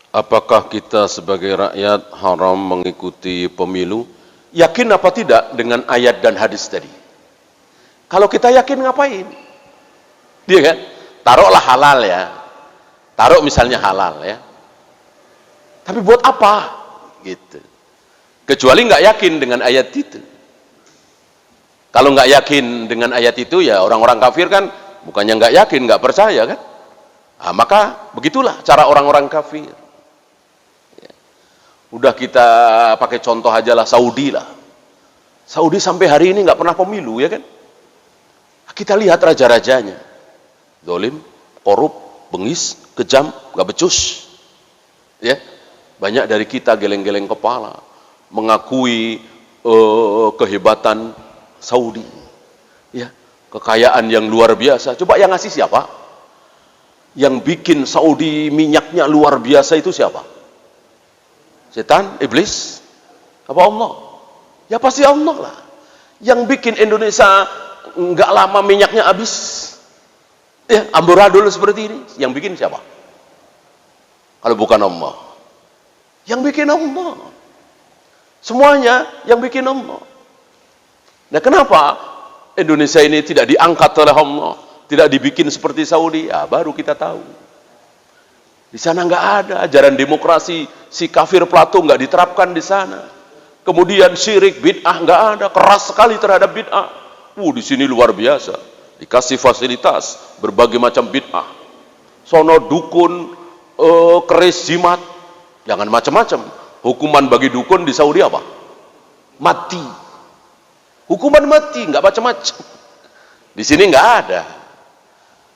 Apakah kita sebagai rakyat haram mengikuti pemilu? Yakin apa tidak dengan ayat dan hadis tadi? Kalau kita yakin ngapain? Dia kan? Taruhlah halal ya. Taruh misalnya halal ya. Tapi buat apa? Gitu. Kecuali nggak yakin dengan ayat itu. Kalau nggak yakin dengan ayat itu ya orang-orang kafir kan bukannya nggak yakin, nggak percaya kan? Nah, maka begitulah cara orang-orang kafir. Udah kita pakai contoh aja lah Saudi lah. Saudi sampai hari ini nggak pernah pemilu ya kan? Kita lihat raja-rajanya, zalim, korup, bengis, kejam, nggak becus. Ya, banyak dari kita geleng-geleng kepala mengakui kehebatan Saudi. Ya, kekayaan yang luar biasa. Coba yang ngasih siapa? Yang bikin Saudi minyaknya luar biasa itu siapa? Setan, iblis, apa Allah? Ya pasti Allah lah. Yang bikin Indonesia nggak lama minyaknya habis, ya amburadul seperti ini, yang bikin siapa? Kalau bukan Allah, yang bikin Allah. Semuanya yang bikin Allah. Nah kenapa Indonesia ini tidak diangkat oleh Allah, tidak dibikin seperti Saudi? Ya baru kita tahu. Di sana nggak ada ajaran demokrasi, si kafir Plato nggak diterapkan di sana. Kemudian syirik, bid'ah nggak ada, keras sekali terhadap bid'ah. Di sini luar biasa, dikasih fasilitas berbagai macam bid'ah. Sono dukun, keris, jimat, jangan macam-macam. Hukuman bagi dukun di Saudi apa? Mati. Hukuman mati, nggak macam-macam. Di sini nggak ada.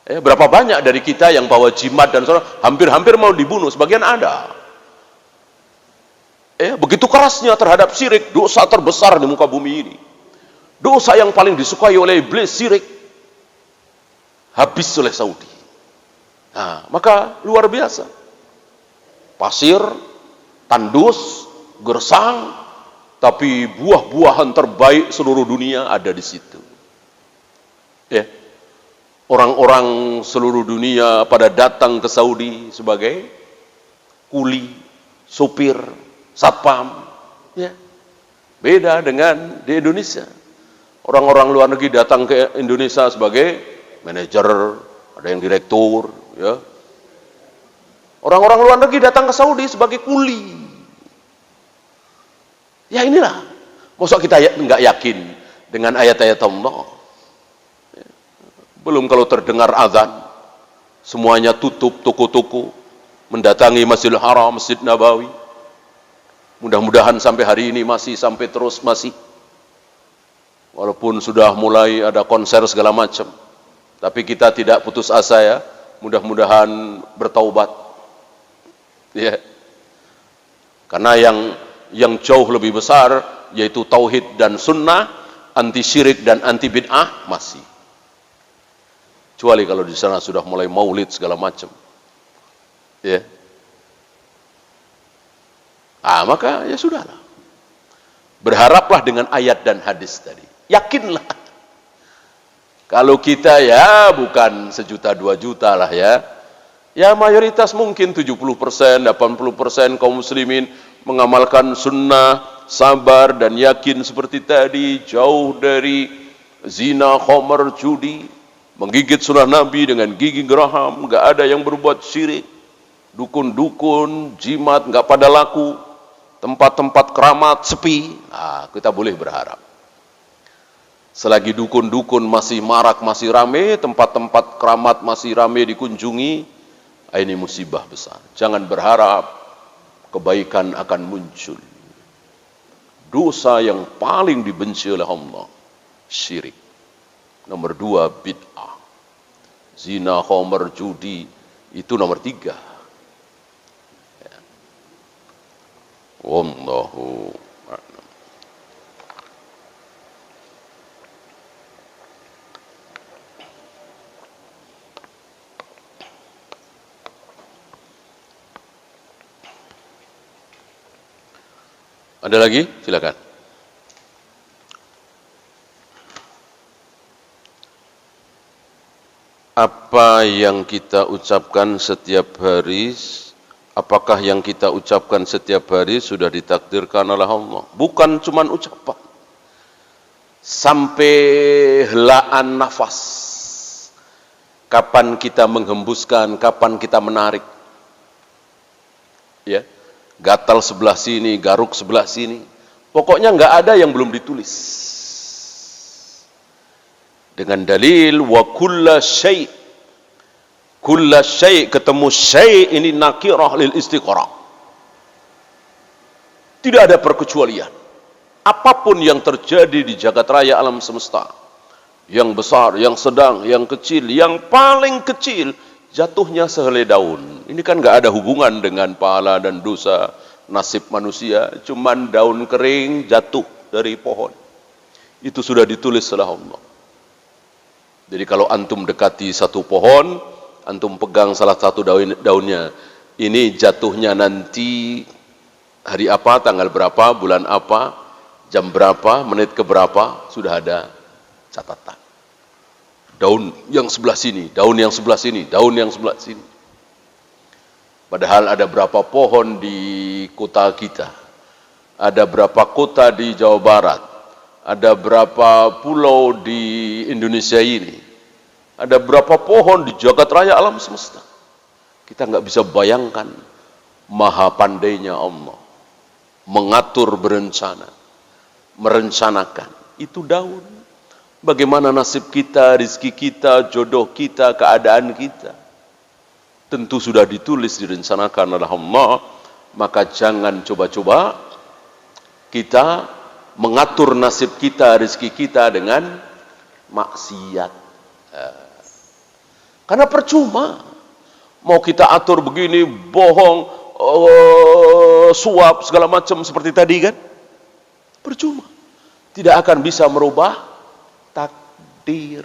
Berapa banyak dari kita yang bawa jimat dan hampir-hampir mau dibunuh, sebagian ada. Begitu kerasnya terhadap syirik, dosa terbesar di muka bumi ini. Dosa yang paling disukai oleh iblis, syirik. Habis oleh Saudi. Nah, maka luar biasa. Pasir, tandus, gersang, tapi buah-buahan terbaik seluruh dunia ada di situ. Orang-orang seluruh dunia pada datang ke Saudi sebagai kuli, supir, satpam. Ya. Beda dengan di Indonesia. Orang-orang luar negeri datang ke Indonesia sebagai manajer, ada yang direktur. Ya. Orang-orang luar negeri datang ke Saudi sebagai kuli. Ya inilah. Masa kita nggak yakin dengan ayat-ayat Allah? Belum kalau terdengar azan, semuanya tutup toko-toko, mendatangi Masjidil Haram, Masjid Nabawi. Mudah-mudahan sampai hari ini masih, sampai terus masih. Walaupun sudah mulai ada konser segala macam, tapi kita tidak putus asa ya. Mudah-mudahan bertaubat. Ya. Karena yang jauh lebih besar yaitu tauhid dan sunnah, anti syirik dan anti bid'ah masih. Kecuali kalau di sana sudah mulai maulid segala macam. Ya. Maka ya sudahlah. Berharaplah dengan ayat dan hadis tadi. Yakinlah. Kalau kita ya bukan 1 juta 2 juta lah ya. Ya mayoritas mungkin 70%, 80% kaum muslimin mengamalkan sunnah, sabar dan yakin seperti tadi, jauh dari zina, khamar, judi. Menggigit sunnah Nabi dengan gigi geraham, nggak ada yang berbuat syirik. Dukun-dukun, jimat nggak pada laku. Tempat-tempat keramat sepi. Kita boleh berharap. Selagi dukun-dukun masih marak, masih rame, tempat-tempat keramat masih rame dikunjungi, ini musibah besar. Jangan berharap kebaikan akan muncul. Dosa yang paling dibenci oleh Allah, syirik. Nomor 2, bid'ah. Zina, khamar, judi, itu nomor 3. Ya. Wallahu a'lam. Ada lagi? Silakan. Apa yang kita ucapkan setiap hari Apakah yang kita ucapkan setiap hari sudah ditakdirkan oleh Allah? Bukan cuma ucapan. Sampai helaan nafas. Kapan kita menghembuskan, kapan kita menarik. Ya, gatal sebelah sini, garuk sebelah sini. Pokoknya nggak ada yang belum ditulis. Dengan dalil wa kulla syai'. Kulla syai' ketemu syai' ini nakirah lil istiqrah. Tidak ada perkecualian. Apapun yang terjadi di jagat raya alam semesta, yang besar, yang sedang, yang kecil, yang paling kecil jatuhnya sehelai daun. Ini kan nggak ada hubungan dengan pahala dan dosa nasib manusia, cuman daun kering jatuh dari pohon. Itu sudah ditulis oleh Allah. Jadi kalau antum dekati satu pohon, antum pegang salah satu daunnya, ini jatuhnya nanti hari apa, tanggal berapa, bulan apa, jam berapa, menit ke berapa, sudah ada catatan. Daun yang sebelah sini, daun yang sebelah sini, daun yang sebelah sini. Padahal ada berapa pohon di kota kita, ada berapa kota di Jawa Barat, ada berapa pulau di Indonesia ini, ada berapa pohon di jagat raya alam semesta. Kita nggak bisa bayangkan maha pandainya Allah mengatur, berencana, merencanakan. Itu daun. Bagaimana nasib kita, rizki kita, jodoh kita, keadaan kita, tentu sudah ditulis, direncanakan oleh Allah. Maka jangan coba-coba kita mengatur nasib kita, rizki kita dengan maksiat. Karena percuma mau kita atur begini, bohong, suap, segala macam seperti tadi kan, percuma, tidak akan bisa merubah takdir.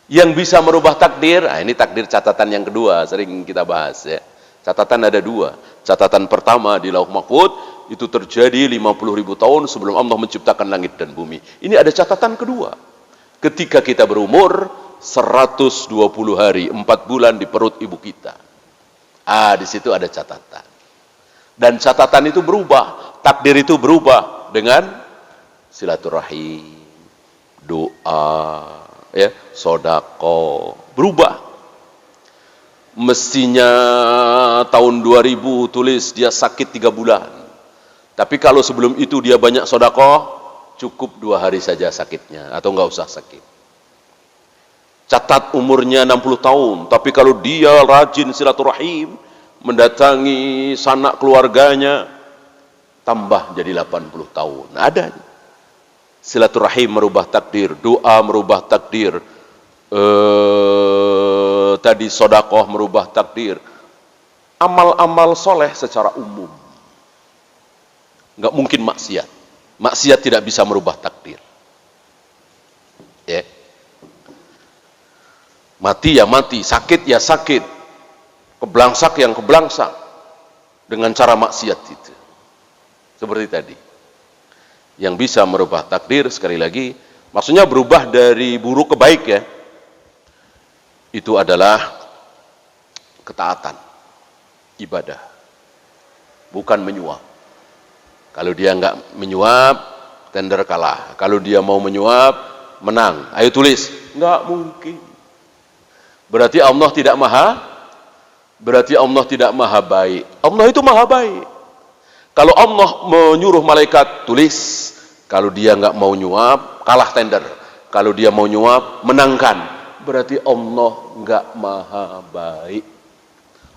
Yang bisa merubah takdir, ini takdir catatan yang kedua, sering kita bahas ya. Catatan ada dua. Catatan pertama di Lauh Mahfuz itu terjadi 50.000 tahun sebelum Allah menciptakan langit dan bumi. Ini ada catatan kedua. Ketika kita berumur 120 hari, 4 bulan di perut ibu kita. Di situ ada catatan. Dan catatan itu berubah, takdir itu berubah dengan silaturahim, doa, ya, sedekah, berubah. Mestinya tahun 2000 tulis dia sakit 3 bulan. Tapi kalau sebelum itu dia banyak sedekah, cukup 2 hari saja sakitnya, atau enggak usah sakit. Catat umurnya 60 tahun, tapi kalau dia rajin silaturahim, mendatangi sanak keluarganya, tambah jadi 80 tahun. Ada. Silaturahim merubah takdir, doa merubah takdir, tadi sedekah merubah takdir. Amal-amal soleh secara umum. Enggak mungkin maksiat. Maksiat tidak bisa merubah takdir. Ya. Mati ya mati, sakit ya sakit, keblangsak yang keblangsak dengan cara maksiat itu. Seperti tadi. Yang bisa merubah takdir, sekali lagi, maksudnya berubah dari buruk ke baik ya. Itu adalah ketaatan, ibadah. Bukan menyuap. Kalau dia enggak menyuap, tender kalah. Kalau dia mau menyuap, menang. Ayo tulis. Enggak mungkin. Berarti Allah tidak maha baik. Allah itu maha baik. Kalau Allah menyuruh malaikat tulis, kalau dia nggak mau nyuap, kalah tender. Kalau dia mau nyuap, menangkan. Berarti Allah nggak maha baik.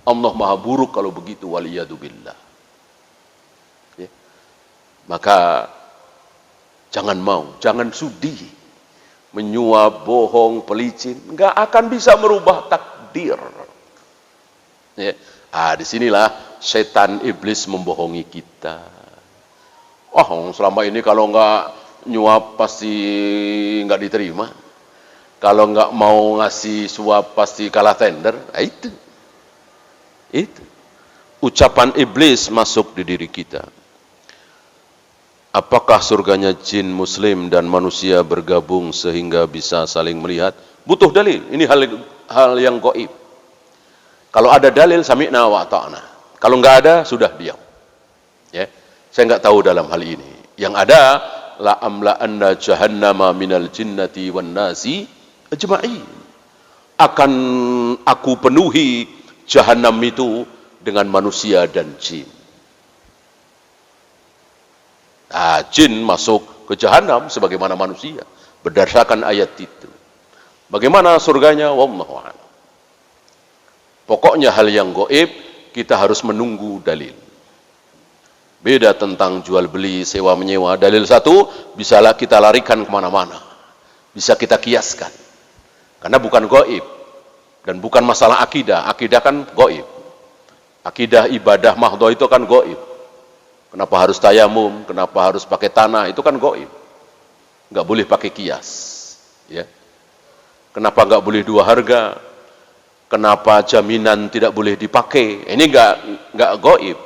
Allah maha buruk kalau begitu, waliyadzubillah. Ya. Maka jangan sudi menyuap, bohong, pelicin, nggak akan bisa merubah takdir. Ya. Disinilah setan iblis membohongi kita. Selama ini kalau nggak nyuap pasti nggak diterima. Kalau nggak mau ngasih suap pasti kalah tender. Itu. Ucapan iblis masuk di diri kita. Apakah surganya jin, muslim, dan manusia bergabung sehingga bisa saling melihat? Butuh dalil. Ini hal yang gaib. Kalau ada dalil, sami'na wa ata'na. Kalau nggak ada, sudah diam. Ya, saya nggak tahu dalam hal ini. Yang ada, la amla'anna jahannama minal jinnati wan nasi ajma'in. Akan aku penuhi jahanam itu dengan manusia dan jin. Nah, jin masuk ke jahanam sebagaimana manusia berdasarkan ayat itu. Bagaimana surganya? Wallahu a'lam. Pokoknya hal yang gaib kita harus menunggu dalil. Beda tentang jual beli, sewa menyewa. Dalil satu bisalah kita larikan kemana-mana, bisa kita kiaskan, karena bukan gaib dan bukan masalah akidah. Akidah kan gaib. Akidah ibadah mahdhah itu kan gaib. Kenapa harus tayamum? Kenapa harus pakai tanah? Itu kan gaib. Nggak boleh pakai kias. Ya. Kenapa nggak boleh dua harga? Kenapa jaminan tidak boleh dipakai? Ini nggak gaib.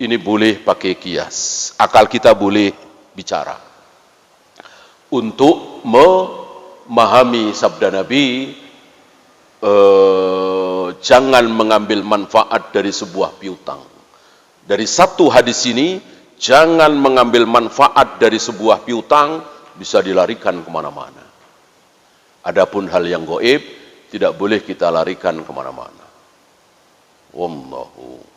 Ini boleh pakai kias. Akal kita boleh bicara. Untuk memahami sabda Nabi, jangan mengambil manfaat dari sebuah piutang. Dari satu hadis ini, jangan mengambil manfaat dari sebuah piutang, bisa dilarikan kemana-mana. Adapun hal yang gaib, tidak boleh kita larikan kemana-mana. Wallahu.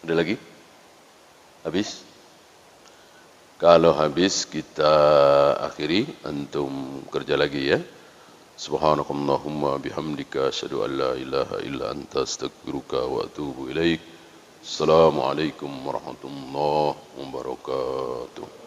Ada lagi? Habis? Kalau habis kita akhiri, antum kerja lagi ya. Subhanakallahumma bihamdika asyhadu an la ilaha illa anta astaghfiruka wa atubu ilaik. Assalamualaikum warahmatullahi wabarakatuh.